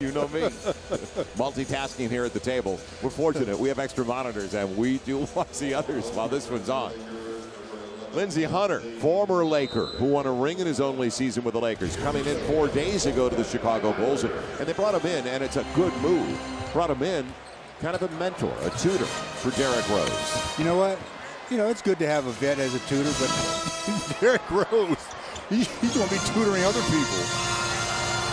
You know me. Multitasking here at the table. We're fortunate. We have extra monitors, and we do watch the others while this one's on. Lindsey Hunter, former Laker, who won a ring in his only season with the Lakers, coming in 4 days ago to the Chicago Bulls. And they brought him in, and it's a good move. Brought him in, kind of a mentor, a tutor for Derrick Rose. You know what? You know, it's good to have a vet as a tutor, but Derrick Rose, he's going to be tutoring other people.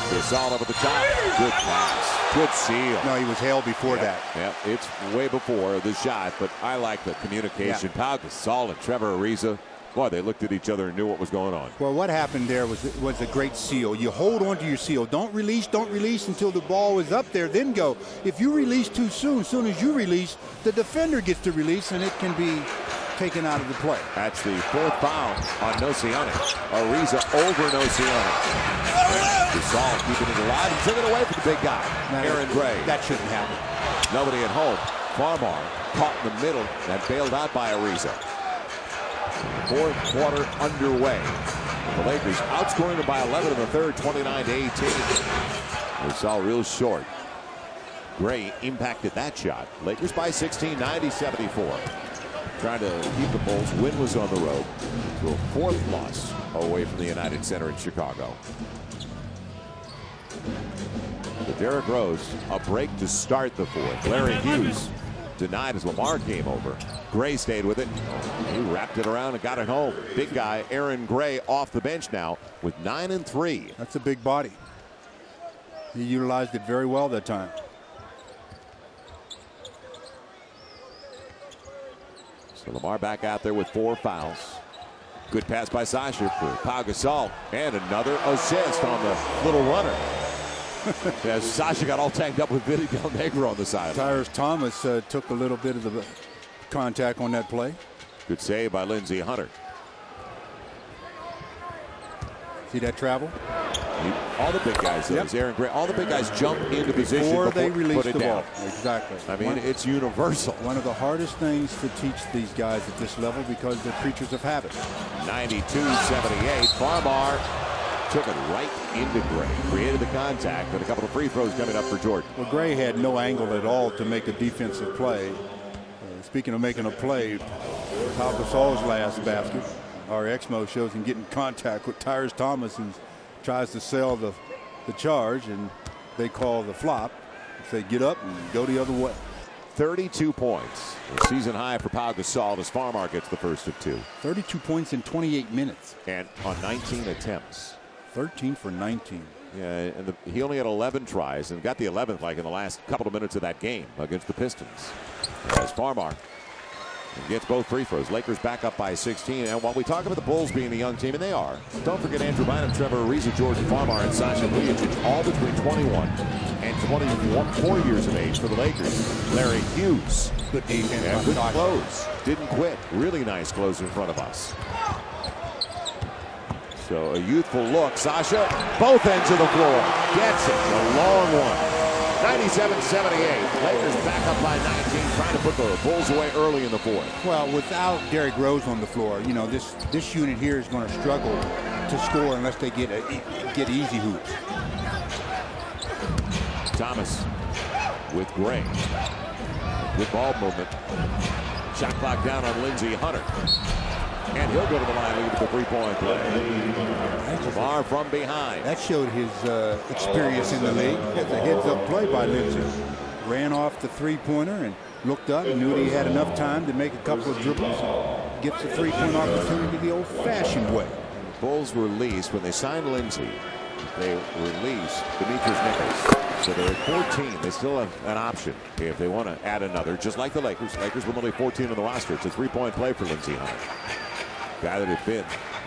Gasol up at the top. Good pass. Good seal. No, he was held before that. Yeah, it's way before the shot, but I like the communication. Pau Gasol and Trevor Ariza, boy, they looked at each other and knew what was going on. Well, what happened there was a great seal. You hold on to your seal. Don't release until the ball is up there, then go. If you release too soon, as soon as you release, the defender gets to release, and it can be taken out of the play. That's the 4th foul on Nocioni. Ariza over Nocioni. Gasol keeping it alive and took it away from the big guy, Aaron Gray. That shouldn't happen. Nobody at home. Farmar caught in the middle and bailed out by Ariza. 4th quarter underway. The Lakers outscoring them by 11 in the third, 29-18. Gasol real short. Gray impacted that shot. Lakers by 16, 90-74. Trying to keep the Bulls winless on the road to a 4th loss away from the United Center in Chicago. So Derrick Rose, a break to start the 4th. Larry Hughes denied as Lamar came over. Gray stayed with it. He wrapped it around and got it home. Big guy Aaron Gray off the bench now with 9 and 3. That's a big body. He utilized it very well that time. So Lamar back out there with 4 fouls. Good pass by Sasha for Pau Gasol. And another assist on the little runner. As Sasha got all tanked up with Vinny Del Negro on the side. Tyrus Thomas took a little bit of the contact on that play. Good save by Lindsey Hunter. See that travel? All the big guys, Aaron Gray, all the big guys jump into position before they release put it the down. ball. Exactly. I mean, it's universal. One of the hardest things to teach these guys at this level because they're creatures of habit. 92-78. Farmar took it right into Gray. Created the contact, and a couple of free throws coming up for Jordan. Well, Gray had no angle at all to make a defensive play. Speaking of making a play, Pau Gasol's last basket. Our Exmo shows him getting contact with Tyrus Thomas, who tries to sell the charge, and they call the flop. Say get up and go the other way. 32 points. A season high for Pau Gasol as Farmar gets the first of 2. 32 points in 28 minutes. And on 19 attempts. 13 for 19. Yeah, and he only had 11 tries and got the 11th like in the last couple of minutes of that game against the Pistons. As Farmar gets both free throws. Lakers back up by 16. And while we talk about the Bulls being a young team, and they are, don't forget Andrew Bynum, Trevor Ariza, Jordan Farmar, and Sasha Vujacic, all between 21 and 24 years of age for the Lakers. Larry Hughes. Good defense. Yeah, good close. Didn't quit. Really nice close in front of us. So a youthful look. Sasha, both ends of the floor. Gets it. A long one. 97-78. Lakers back up by 19, trying to put the Bulls away early in the 4th. Well, without Derrick Rose on the floor, you know, this unit here is going to struggle to score unless they get easy hoops. Thomas with Gray. Good ball movement. Shot clock down on Lindsey Hunter. And he'll go to the line leading the 3-point play. Lamar from behind. That showed his experience in the league. That's a heads-up play by Lindsey. Ran off the 3-pointer and looked up and knew that he had enough time to make a couple of dribbles and gets a 3-point opportunity the old-fashioned way. The Bulls released, when they signed Lindsey, they released Demetrius Nichols. So they're at 14. They still have an option if they want to add another, just like the Lakers. Lakers with only 14 on the roster. It's a 3-point play for Lindsey Hunter. Guy that had been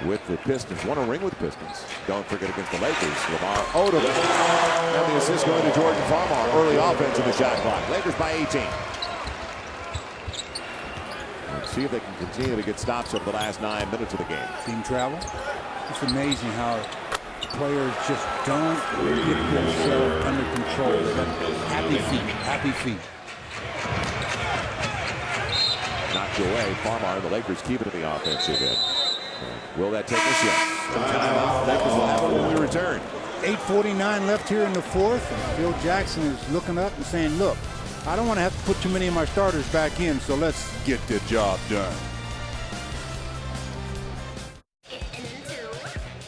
with the Pistons, won a ring with the Pistons. Don't forget against the Lakers, Lamar Odom. And the assist going to Jordan Farmar. Early offense in the shot clock. Lakers by 18. Let's see if they can continue to get stops over the last 9 minutes of the game. Team travel. It's amazing how players just don't get themselves under control. Happy feet, happy feet. Knocked away. Farmar, the Lakers keep it in the offensive end. Will that take us yet? Timeout. Lakers will have it when we return. 8:49 left here in the fourth. And Phil Jackson is looking up and saying, look, I don't want to have to put too many of my starters back in, so let's get the job done.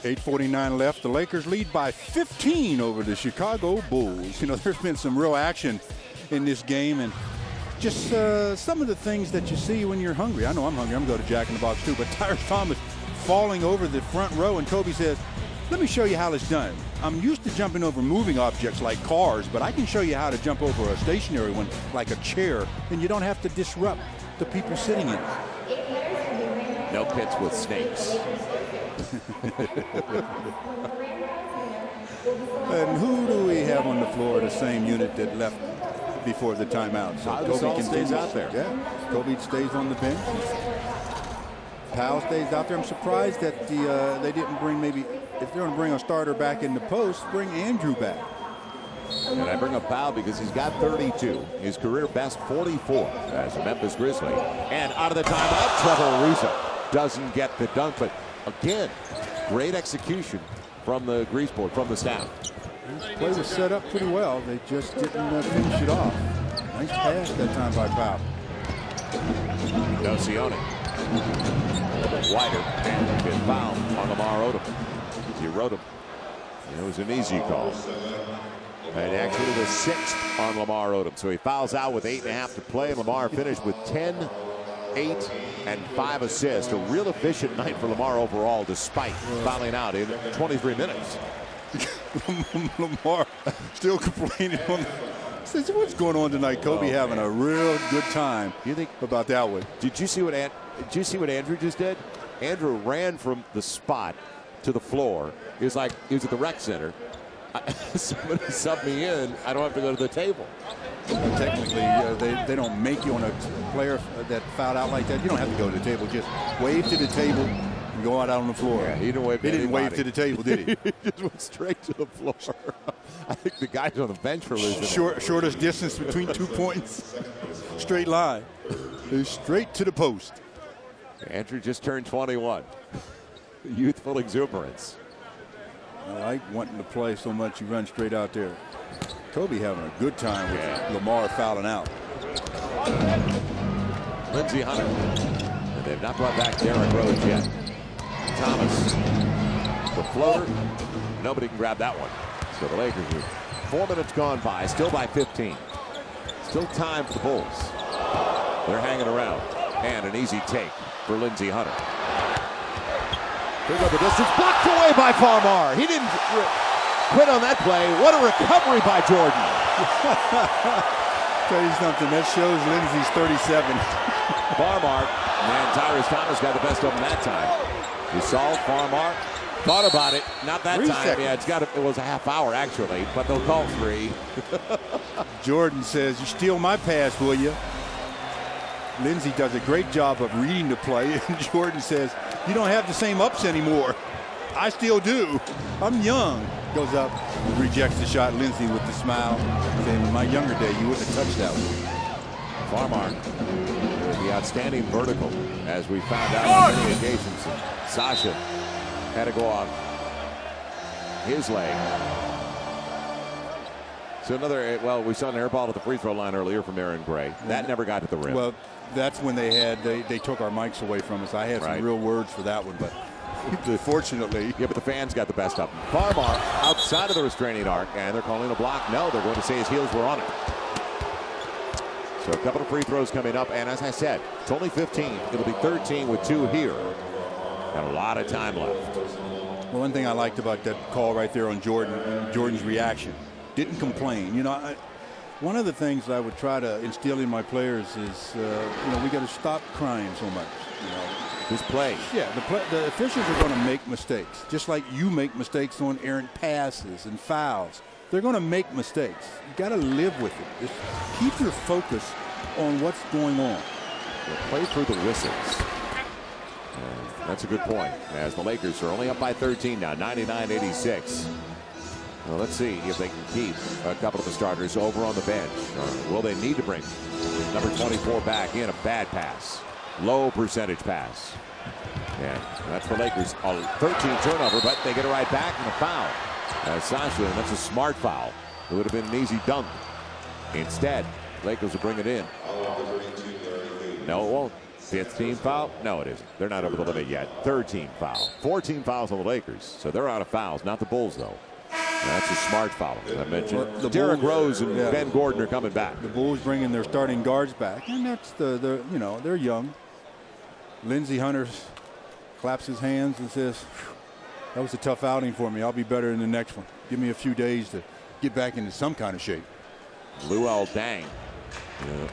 8:49 left. The Lakers lead by 15 over the Chicago Bulls. You know, there's been some real action in this game, and just some of the things that you see when you're hungry. I know I'm hungry. I'm going to go to Jack in the Box too. But Tyrus Thomas falling over the front row, and Kobe says, let me show you how it's done. I'm used to jumping over moving objects like cars, but I can show you how to jump over a stationary one like a chair, and you don't have to disrupt the people sitting in it. No pits with snakes. And who do we have on the floor? The same unit that left before the timeout. So Kobe stays out there. Yeah, Kobe stays on the bench. Powell stays out there. I'm surprised that they didn't bring, maybe if they're going to bring a starter back in the post, bring Andrew back. And I bring up Powell because he's got 32. His career best 44 as a Memphis Grizzly. And out of the timeout, Trevor Ariza doesn't get the dunk. But again, great execution from the grease board, from the staff. This play was set up pretty well. They just didn't finish it off. Nice pass that time by Powell. Nocioni. Wider and get fouled on Lamar Odom. He wrote him. It was an easy call. And actually the 6th on Lamar Odom. So he fouls out with 8.5 to play. And Lamar finished with 10, 8, and 5 assists. A real efficient night for Lamar overall, despite fouling out in 23 minutes. Lamar still complaining on says, what's going on tonight? Kobe having a real good time. You think about that one? Did you see what Andrew just did? Andrew ran from the spot to the floor. He was at the rec center. Somebody subbed me in. I don't have to go to the table. Technically, they don't make you on a player that fouled out like that. You don't have to go to the table. Just wave to the table and go out on the floor. Yeah, he didn't wave. He didn't wave to the table, did he? He just went straight to the floor. I think the guys on the bench were losing. Shortest distance between 2 points. Straight line. Straight to the post. Andrew just turned 21. Youthful exuberance. I like wanting to play so much you run straight out there. Kobe having a good time with Lamar fouling out. Lindsey Hunter. And they've not brought back Derrick Rose yet. Thomas. The floater. Nobody can grab that one. So the Lakers are 4 minutes gone by. Still by 15. Still time for the Bulls. They're hanging around. And an easy take for Lindsey Hunter. Here goes the distance. Blocked away by Farmar. He didn't quit on that play. What a recovery by Jordan. Tell you something, that shows Lindsey's 37. Farmar, man, Tyrus Thomas got the best of him that time. You saw Farmar, thought about it, not that 3 time. seconds. Yeah, it was a half hour actually, but they'll call 3. Jordan says, you steal my pass, will you? Lindsey does a great job of reading the play, and Jordan says, you don't have the same ups anymore. I still do. I'm young. Goes up, rejects the shot. Lindsey with the smile, saying, in my younger day, you wouldn't have touched that one. Farmar, the outstanding vertical, as we found out on many occasions. Sasha had to go off his leg. So we saw an air ball at the free throw line earlier from Aaron Gray. That never got to the rim. Well, that's when they took our mics away from us. I had some real words for that one, but fortunately. Yeah, but the fans got the best of him. Farmar outside of the restraining arc, and they're calling a block. No, they're going to say his heels were on it. So a couple of free throws coming up, and as I said, it's only 15. It'll be 13 with 2 here. And a lot of time left. Well, one thing I liked about that call right there on Jordan's reaction. Didn't complain. You know, one of the things I would try to instill in my players is, we got to stop crying so much. You know, just play. Yeah, the officials are going to make mistakes, just like you make mistakes on errant passes and fouls. They're going to make mistakes. You got to live with it. Just keep your focus on what's going on. Play through the whistles. That's a good point. As the Lakers are only up by 13 now, 99-86. Well, let's see if they can keep a couple of the starters over on the bench. Or will they need to bring number 24 back in? A bad pass. Low percentage pass. And that's the Lakers. A 13 turnover, but they get it right back and a foul. Sasha, and that's a smart foul. It would have been an easy dunk. Instead, Lakers will bring it in. No, it won't. 5th team foul? No, it isn't. They're not over the limit yet. 3rd team foul. 14 fouls on the Lakers, so they're out of fouls. Not the Bulls, though. That's a smart foul, as I mentioned. The Derrick Bulls, Rose and Ben Gordon are coming back. The Bulls bringing their starting guards back, and that's they're young. Lindsey Hunter claps his hands and says, "That was a tough outing for me. I'll be better in the next one. Give me a few days to get back into some kind of shape." Luol Deng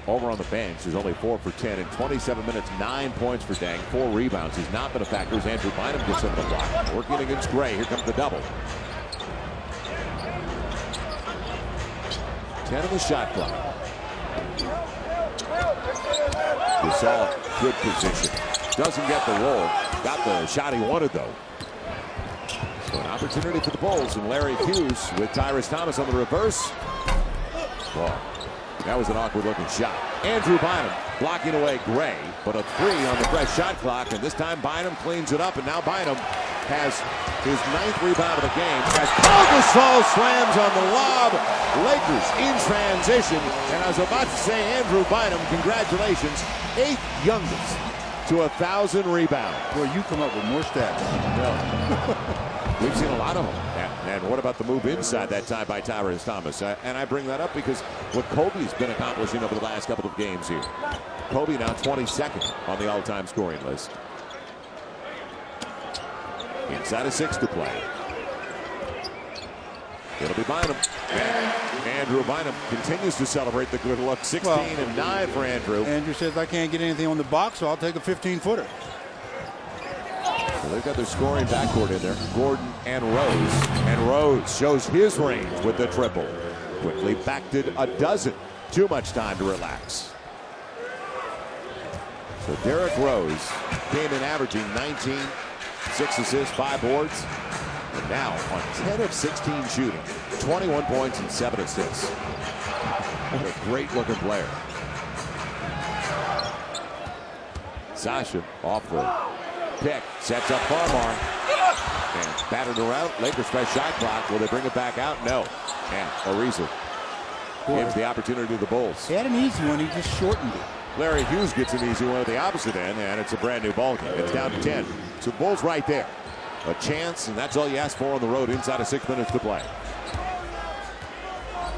over on the bench is only 4 for 10 in 27 minutes, 9 points for Deng, 4 rebounds. He's not been a factor as Andrew Bynum gets into the block. Working against Gray. Here comes the double. 10 in the shot clock. Gasol, good position. Doesn't get the roll. Got the shot he wanted, though. So an opportunity for the Bulls, and Larry Hughes with Tyrus Thomas on the reverse. Well, that was an awkward-looking shot. Andrew Bynum blocking away Gray, but a 3 on the fresh shot clock, and this time Bynum cleans it up, and now Bynum has his 9th rebound of the game as Paul Gasol slams on the lob. Lakers in transition, and I was about to say, Andrew Bynum, congratulations, 8th youngest to 1,000 rebounds. Boy, you come up with more stats. We've seen a lot of them. And what about the move inside that time by Tyrus Thomas? And I bring that up because what Kobe's been accomplishing over the last couple of games here. Kobe now 22nd on the all-time scoring list. Inside of 6 to play. It'll be Bynum. And Andrew Bynum continues to celebrate the good luck. 16 and 9 for Andrew. Andrew says, "I can't get anything on the box, so I'll take a 15-footer." So they've got their scoring backcourt in there. Gordon and Rose. And Rose shows his range with the triple. Quickly backed it a dozen. Too much time to relax. So Derrick Rose came in averaging 19, 6 assists, 5 boards. And now on 10 of 16 shooting, 21 points and 7 assists. What a great looking player. Sasha off the pick, sets up Farmar. And battered around. Lakers fresh shot clock. Will they bring it back out? No. And Ariza gives the opportunity to the Bulls. He had an easy one. He just shortened it. Larry Hughes gets an easy one at the opposite end, and it's a brand new ball game. It's down to 10. So Bulls right there. A chance, and that's all you ask for on the road inside of 6 minutes to play.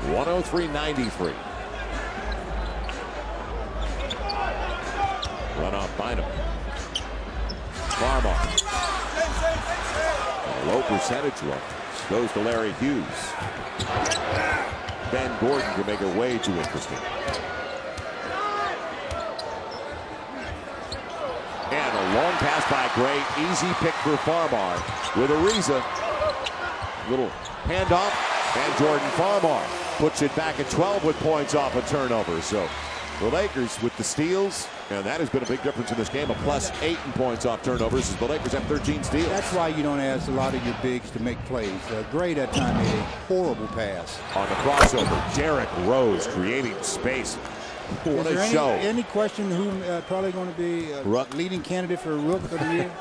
103-93. Run off Bynum. Farmar. Low percentage look. Goes to Larry Hughes. Ben Gordon can make it way too interesting. And a long pass by Gray. Easy pick for Farmar with Ariza. Little handoff. And Jordan Farmar puts it back at 12 with points off a turnover. So the Lakers with the steals, and that has been a big difference in this game. A +8 in points off turnovers as the Lakers have 13 steals. That's why you don't ask a lot of your bigs to make plays. Gray that time made a horrible pass. On the crossover, Derrick Rose creating space. What a show. Any question who probably going to be leading candidate for Rook of the Year?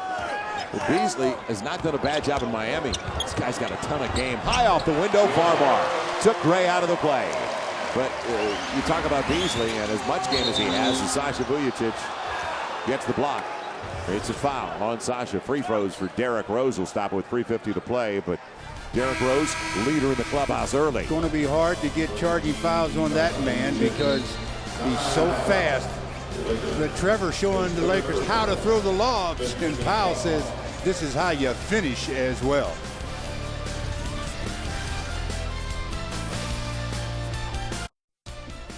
Well, Beasley has not done a bad job in Miami. This guy's got a ton of game. High off the window, Farmar took Gray out of the play. But you talk about Beasley, and as much game as he has, and Sasha Vujacic gets the block. It's a foul on Sasha. Free throws for Derrick Rose will stop with 3:50 to play, but Derrick Rose, leader in the clubhouse early. It's going to be hard to get charging fouls on that man because he's so fast. But Trevor showing the Lakers how to throw the lobs, and Powell says this is how you finish as well.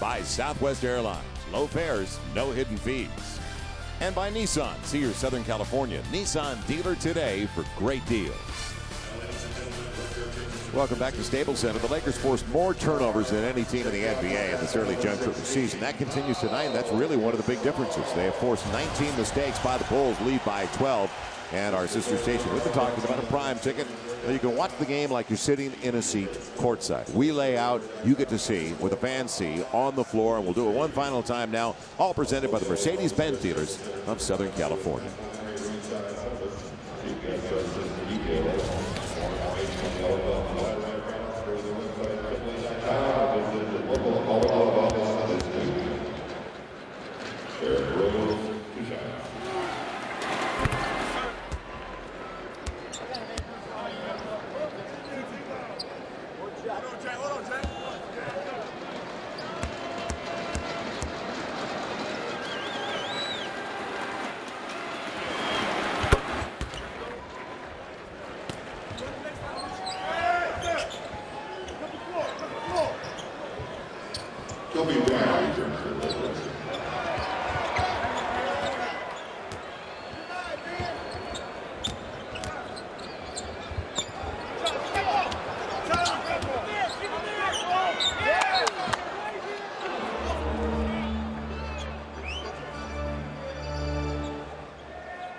By Southwest Airlines, low fares, no hidden fees. And by Nissan, see your Southern California Nissan dealer today for great deals. Welcome back to Staples Center. The Lakers forced more turnovers than any team in the NBA in this early juncture of the season. That continues tonight, and that's really one of the big differences. They have forced 19 mistakes by the Bulls, lead by 12. And our sister station, we've been talking about a Prime ticket. You can watch the game like you're sitting in a seat courtside. We lay out, you get to see what the fans see on the floor, and we'll do it one final time now, all presented by the Mercedes-Benz dealers of Southern California.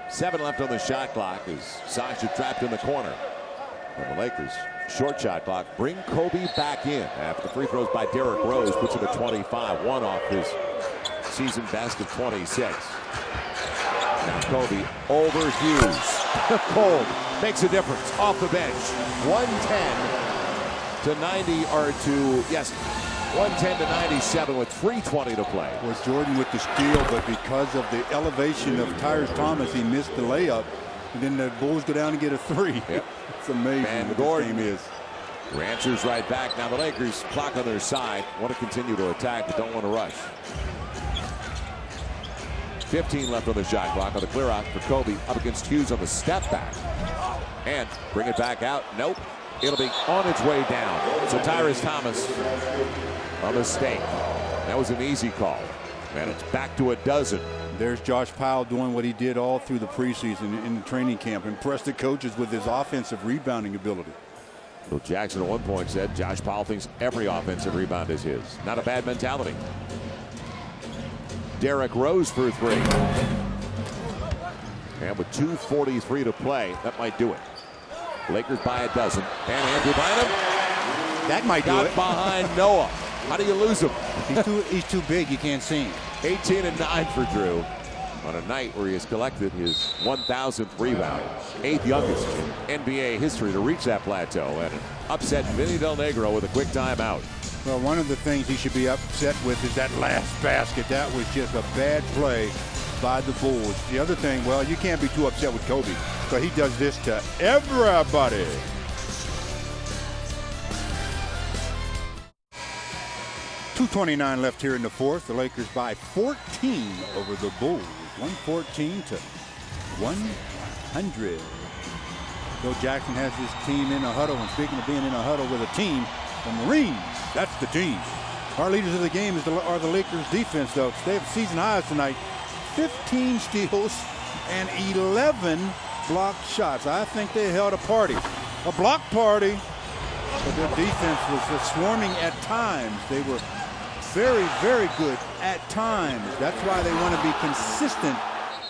Seven left on the shot clock as Sasha trapped in the corner. And the Lakers short shot clock bring Kobe back in after the free throws by Derrick Rose puts him at 25, one off his season best of 26. Now Kobe over Hughes. Cold makes a difference off the bench. 110 to 90 or to 110 to 97 with 3:20 to play. Was Jordan with the steal, but because of the elevation of Tyrese Thomas, he missed the layup. And then the Bulls go down and get a three. Yep. It's amazing Van what Gordon this game is. Ranchers right back. Now the Lakers clock on their side. Want to continue to attack, but don't want to rush. 15 left on the shot clock on the clear out for Kobe up against Hughes on the step back. And bring it back out. Nope. It'll be on its way down. So Tyrese Thomas, a mistake. That was an easy call. And it's back to a dozen. There's Josh Powell doing what he did all through the preseason in the training camp. Impressed the coaches with his offensive rebounding ability. Bill Jackson at one point said Josh Powell thinks every offensive rebound is his. Not a bad mentality. Derrick Rose for three. And with 2:43 to play, that might do it. Lakers by a dozen. And Andrew Bynum. That might do Got it. behind Noah. How do you lose him? He's too big. You can't see him. 18 and 9 for Drew on a night where he has collected his 1,000th rebound. 8th youngest in NBA history to reach that plateau. And an upset Vinny Del Negro with a quick timeout. Well, one of the things he should be upset with is that last basket. That was just a bad play by the Bulls. The other thing, well, you can't be too upset with Kobe, because he does this to everybody. .229 left here in the fourth. The Lakers by 14 over the Bulls. 114 to 100. Bill Jackson has his team in a huddle. And speaking of being in a huddle with a team, the Marines, that's the team. Our leaders of the game are the Lakers defense, though. They have season highs tonight. 15 steals and 11 blocked shots. I think they held a party, a block party. But their defense was swarming at times. They were very, very good at times. That's why they want to be consistent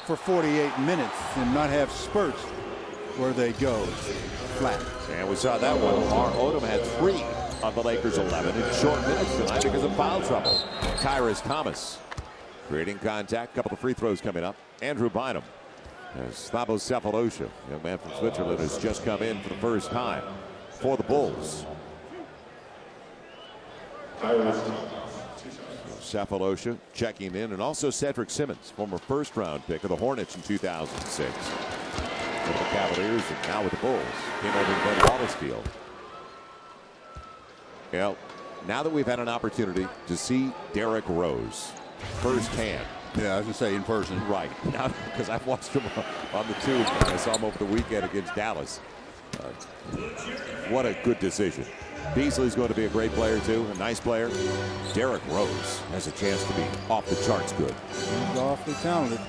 for 48 minutes and not have spurts where they go flat. And we saw that one. Lamar Odom had 3 of the Lakers' 11 in short minutes tonight because of foul trouble. Tyrese Thomas creating contact. Couple of free throws coming up. Andrew Bynum. Slavo Cephalosha, young man from Switzerland, has just come in for the first time for the Bulls. Cephalosha checking in, and also Cedric Simmons, former first-round pick of the Hornets in 2006. With the Cavaliers and now with the Bulls. Came over to Ben Wallace Field. Well, now that we've had an opportunity to see Derrick Rose firsthand. Yeah, I was going to say in person. Right. Now, because I've watched him on the tube. I saw him over the weekend against Dallas. What a good decision. Beasley's going to be a great player, too. A nice player. Derrick Rose has a chance to be off the charts good. He's awfully talented.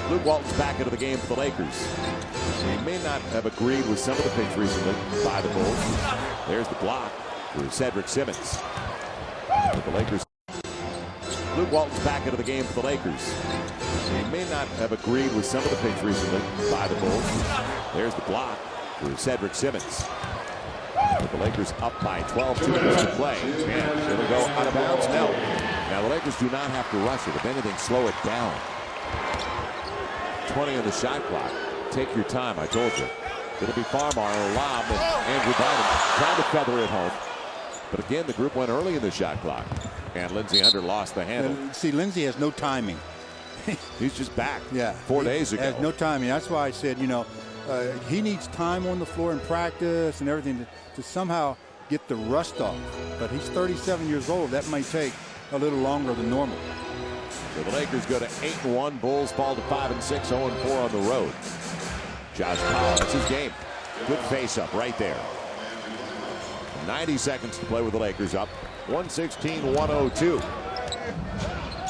Luke Walton's back into the game for the Lakers. He may not have agreed with some of the picks recently by the Bulls. There's the block for Cedric Simmons. But the Lakers. Luke Walton's back into the game for the Lakers. He may not have agreed with some of the picks recently by the Bulls. There's the block for Cedric Simmons. But the Lakers up by 12, 2 minutes to play. And it'll go out of bounds. No. Now the Lakers do not have to rush it. If anything, slow it down. 20 on the shot clock. Take your time, I told you. It'll be Farmar, a lob, and Andrew Bynum trying to feather it home. But again, the group went early in the shot clock. And Lindsey Hunter lost the handle. See, Lindsey has no timing. He's just back. Yeah, 4 days ago. Has no timing. That's why I said, you know, he needs time on the floor in practice and everything to somehow get the rust off. But he's 37 years old. That might take a little longer than normal. So the Lakers go to 8-1. Bulls fall to 5-6, 0-4 on the road. Josh Powell, that's his game. Good face-up right there. 90 seconds to play with the Lakers up 116-102.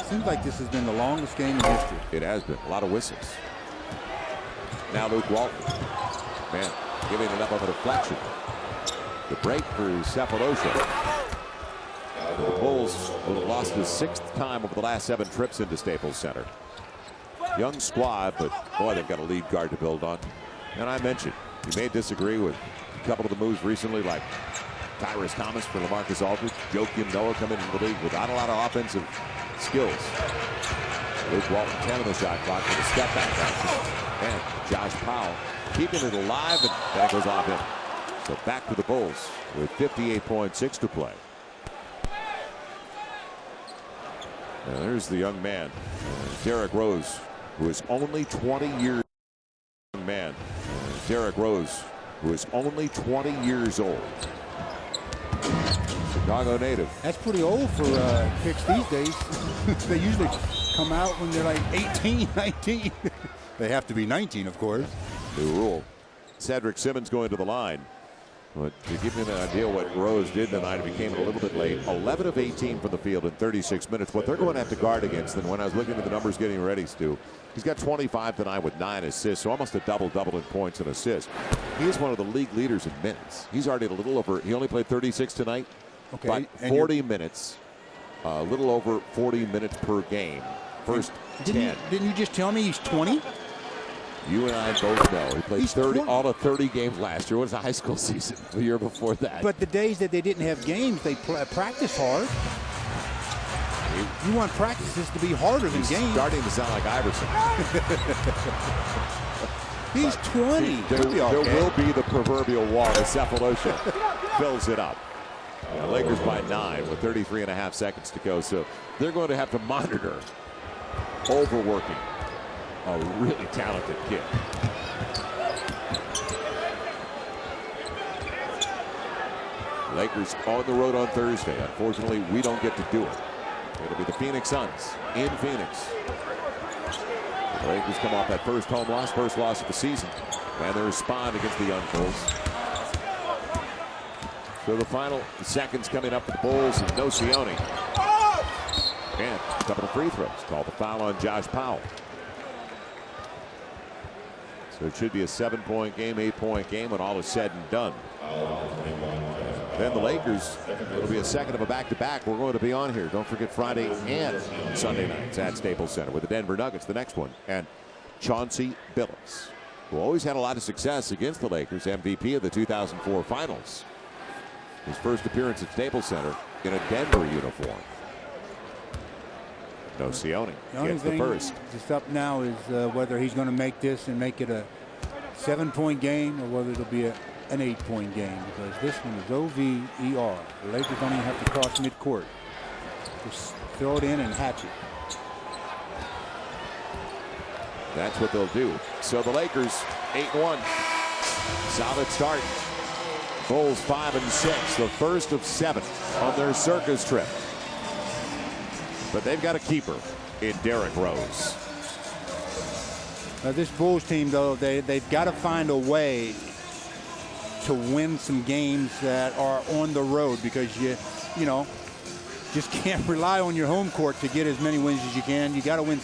Seems like this has been the longest game in history. It has been. A lot of whistles. Now Luke Walton. Man, giving it up of a deflection. The break for Cephalosha. The Bulls will have lost the 6th time over the last 7 trips into Staples Center. Young squad, but boy, they've got a lead guard to build on. And I mentioned, you may disagree with a couple of the moves recently, like Tyrus Thomas for LaMarcus Aldridge, Joakim Noah coming into the league without a lot of offensive skills. Luke Walton 10 on the shot clock with a step back action. And Josh Powell keeping it alive, and then it goes off in. So back to the Bulls with 58.6 to play. Now there's the young man, Derrick Rose, who is only 20 years young man. Derrick Rose, who is only 20 years old. Chicago native. That's pretty old for picks these days. They usually come out when they're like 18, 19. They have to be 19, of course. New rule. Cedric Simmons going to the line. But to give you an idea what Rose did tonight, it became a little bit late. 11 of 18 from the field in 36 minutes. What they're going to have to guard against, and when I was looking at the numbers getting ready, Stu, he's got 25 tonight with 9 assists, so almost a double-double in points and assists. He is one of the league leaders in minutes. He's already a little over, he only played 36 tonight, okay, but 40 minutes, a little over 40 minutes per game. First 10. Didn't you just tell me he's 20? You and I both know he played He's 30, 20. all of 30 games last year. It was a high school season the year before that. But the days that they didn't have games, they practice hard. You want practices to be harder than games. Starting to sound like Iverson. He's 20. There will be the proverbial wall as Cephalosha fills it up. Lakers by 9 with 33.5 seconds to go. So they're going to have to monitor overworking a really talented kid. Lakers on the road on Thursday. Unfortunately, we don't get to do it. It'll be the Phoenix Suns in Phoenix. The Lakers come off that first home loss, first loss of the season, and they respond against the young Bulls. So the final seconds coming up for the Bulls, and Nocioni. And a couple of free throws. Called the foul on Josh Powell. So it should be a 7-point game, 8-point game when all is said and done. Then the Lakers, it'll be a second of a back-to-back. We're going to be on here. Don't forget Friday and Sunday nights at Staples Center with the Denver Nuggets, the next one. And Chauncey Billups, who always had a lot of success against the Lakers, MVP of the 2004 Finals. His first appearance at Staples Center in a Denver uniform. Nocioni gets the first. Just up now is whether he's going to make this and make it a 7-point game or whether it'll be an 8-point game, because this one is OVER. The Lakers don't even have to cross midcourt. Just throw it in and hatch it. That's what they'll do. So the Lakers 8-1. Solid start. Bulls 5-6. The first of 7 on their circus trip. But they've got a keeper in Derrick Rose. This Bulls team, though, they've got to find a way to win some games that are on the road, because you know, just can't rely on your home court to get as many wins as you can. You got to win